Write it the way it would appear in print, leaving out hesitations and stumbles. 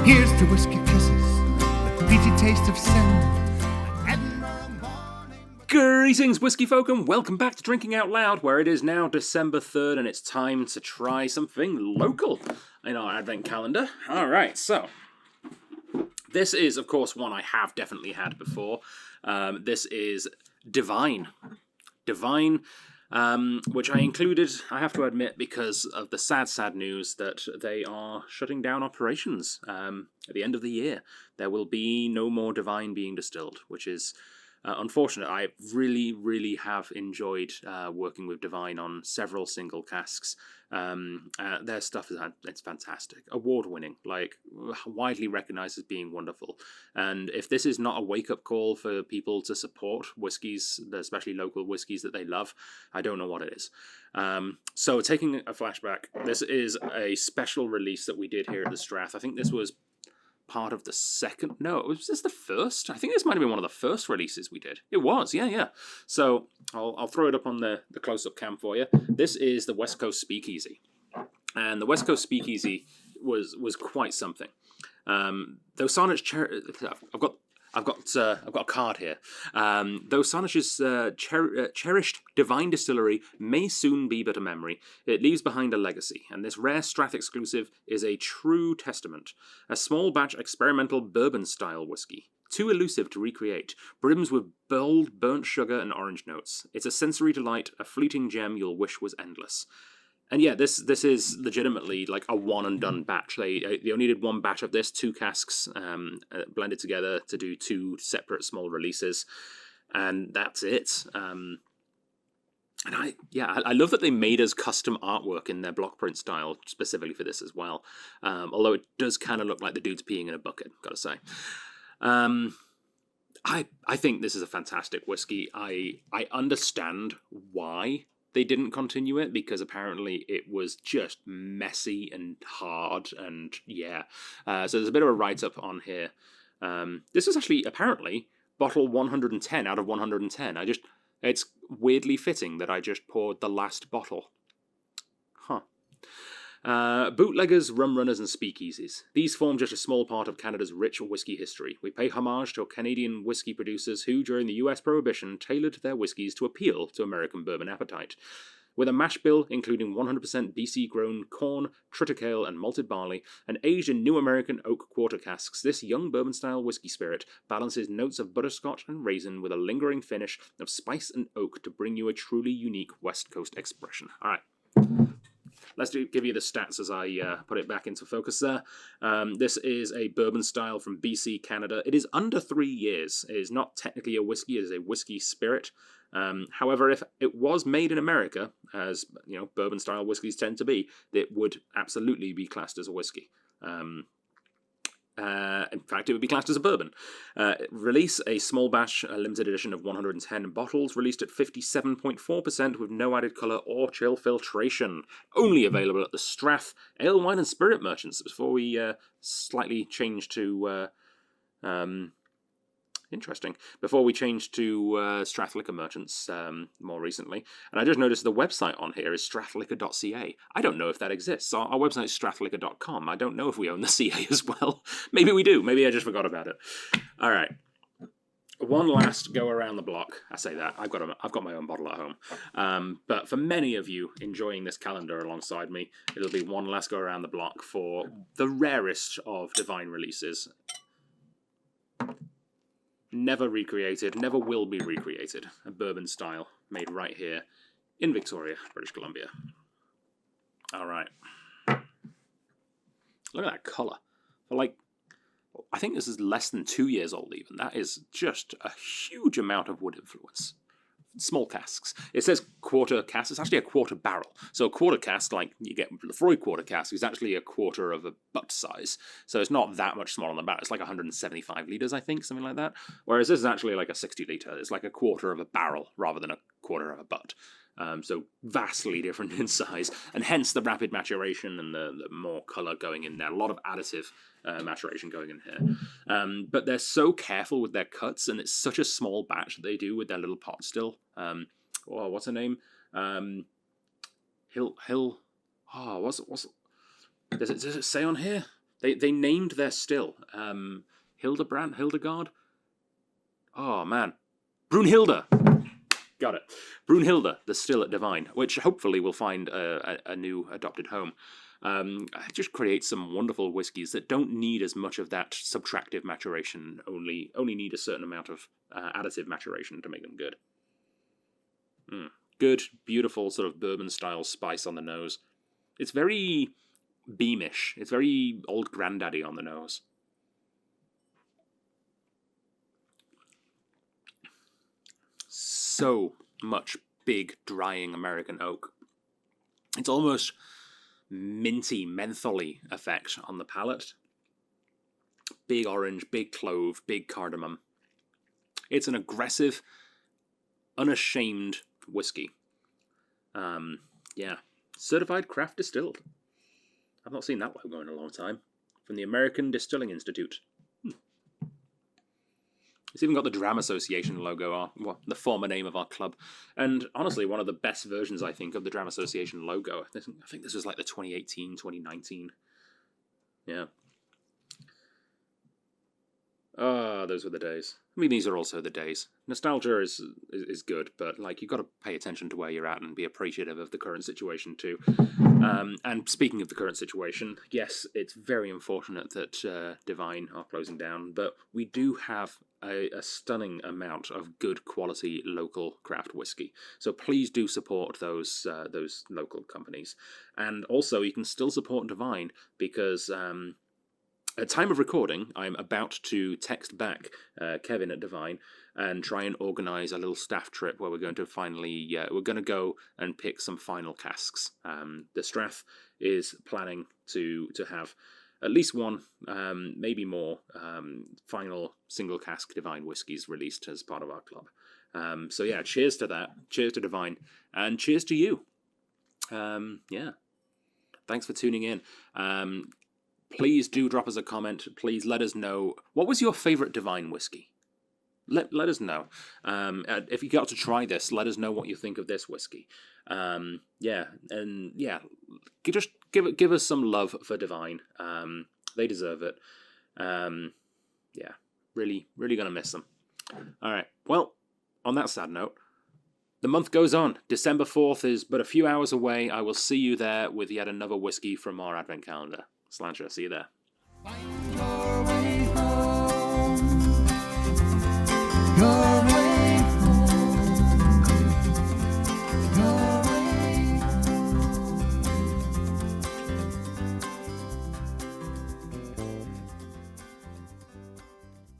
Here's to whiskey kisses, the peaty taste of sin. Greetings, whiskey folk, and welcome back to Drinking Out Loud, where it is now December 3rd, and it's time to try something local in our advent calendar. Alright, so, this is, of course, one I have definitely had before. This is Devine. Devine, which I included, I have to admit, because of the sad news that they are shutting down operations at the end of the year. There will be no more Devine being distilled, which is unfortunate. I really have enjoyed working with Devine on several single casks. Their stuff it's fantastic, award-winning, like widely recognized as being wonderful. And if this is not a wake-up call for people to support whiskies, especially local whiskies that they love, I don't know what it is. So taking a flashback, this is a special release that we did here at the Strath. I think this was part of the second. No, was this the first? I think this might have been one of the first releases we did. It was, yeah. So I'll throw it up on the close-up cam for you. This is the West Coast Speakeasy, and the West Coast Speakeasy was quite something. Those Saanich I've got a card here. Though Saanich's cherished Devine distillery may soon be but a memory, it leaves behind a legacy, and this rare Strath exclusive is a true testament. A small batch experimental bourbon-style whiskey, too elusive to recreate, brims with bold burnt sugar and orange notes. It's a sensory delight, a fleeting gem you'll wish was endless. And yeah, this is legitimately like a one-and-done batch. They only did one batch of this, 2 casks, blended together to do 2 separate small releases, and that's it. And I love that they made us custom artwork in their block print style specifically for this as well. Although it does kind of look like the dude's peeing in a bucket, gotta say. I think this is a fantastic whiskey. I understand why they didn't continue it, because apparently it was just messy and hard, and yeah. So there's a bit of a write-up on here. This is actually, apparently, bottle 110 out of 110. It's weirdly fitting that I just poured the last bottle. Bootleggers, rum runners, and speakeasies. These form just a small part of Canada's rich whiskey history. We pay homage to Canadian whiskey producers who, during the US Prohibition, tailored their whiskies to appeal to American bourbon appetite. With a mash bill including 100% BC-grown corn, triticale, and malted barley, and aged in new American oak quarter casks, this young bourbon-style whiskey spirit balances notes of butterscotch and raisin with a lingering finish of spice and oak to bring you a truly unique West Coast expression. All right. Let's give you the stats as I put it back into focus there. This is a bourbon style from BC, Canada. It is under 3 years. It is not technically a whiskey. It is a whiskey spirit. However, if it was made in America, as bourbon style whiskeys tend to be, it would absolutely be classed as a whiskey. In fact, it would be classed as a bourbon. Release a small batch, a limited edition of 110 bottles, released at 57.4% with no added colour or chill filtration. Only available at the Strath Ale, Wine and Spirit merchants. Before we slightly change to... Interesting. Before we changed to Strath Liquor Merchants more recently. And I just noticed the website on here is strathliquor.ca. I don't know if that exists. Our website is strathliquor.com. I don't know if we own the CA as well. Maybe we do. Maybe I just forgot about it. All right. One last go around the block. I say that. I've got my own bottle at home. But for many of you enjoying this calendar alongside me, it'll be one last go around the block for the rarest of Devine releases. Never recreated, never will be recreated. A bourbon style, made right here in Victoria, British Columbia. All right. Look at that colour. I think this is less than 2 years old even. That is just a huge amount of wood influence. Small casks. It says quarter cask. It's actually a quarter barrel. So a quarter cask, like you get Lefroy quarter cask, is actually a quarter of a butt size. So it's not that much smaller on the barrel. It's like 175 litres, I think, something like that. Whereas this is actually like a 60 litre. It's like a quarter of a barrel rather than a quarter of a butt. So vastly different in size, and hence the rapid maturation and the more colour going in there. A lot of additive maturation going in here. But they're so careful with their cuts, and it's such a small batch that they do with their little pot still. What's her name? Does it say on here? They named their still Hildegard. Oh man, Brunhilde. Got it. Brunhilde, the still at Devine, which hopefully will find a new adopted home. Just create some wonderful whiskies that don't need as much of that subtractive maturation, only need a certain amount of additive maturation to make them good. Good, beautiful sort of bourbon-style spice on the nose. It's very Beamish. It's very old granddaddy on the nose. So much big, drying American oak. It's almost minty, mentholy effect on the palate. Big orange, big clove, big cardamom. It's an aggressive, unashamed whiskey. Yeah. Certified craft distilled. I've not seen that logo in a long time. From the American Distilling Institute. It's even got the Dram Association logo, the former name of our club. And honestly, one of the best versions, I think, of the Dram Association logo. I think this was like the 2018, 2019. Yeah. Ah, those were the days. I mean, these are also the days. Nostalgia is good, but like you've got to pay attention to where you're at and be appreciative of the current situation too. And speaking of the current situation, yes, it's very unfortunate that Devine are closing down, but we do have a stunning amount of good quality local craft whiskey. So please do support those local companies, and also you can still support Devine because. At time of recording, I'm about to text back Kevin at Devine and try and organise a little staff trip where we're going to finally, we're going to go and pick some final casks. The Strath is planning to have at least one, maybe more, final single cask Devine whiskies released as part of our club. So yeah, cheers to that. Cheers to Devine. And cheers to you. Yeah. Thanks for tuning in. Please do drop us a comment. Please let us know, what was your favourite Devine whiskey? Let us know. If you got to try this, let us know what you think of this whiskey. Yeah, and yeah, just give us some love for Devine. They deserve it. Yeah, really gonna miss them. All right. Well, on that sad note, the month goes on. December 4th is but a few hours away. I will see you there with yet another whiskey from our advent calendar. Slancher, see you there. Find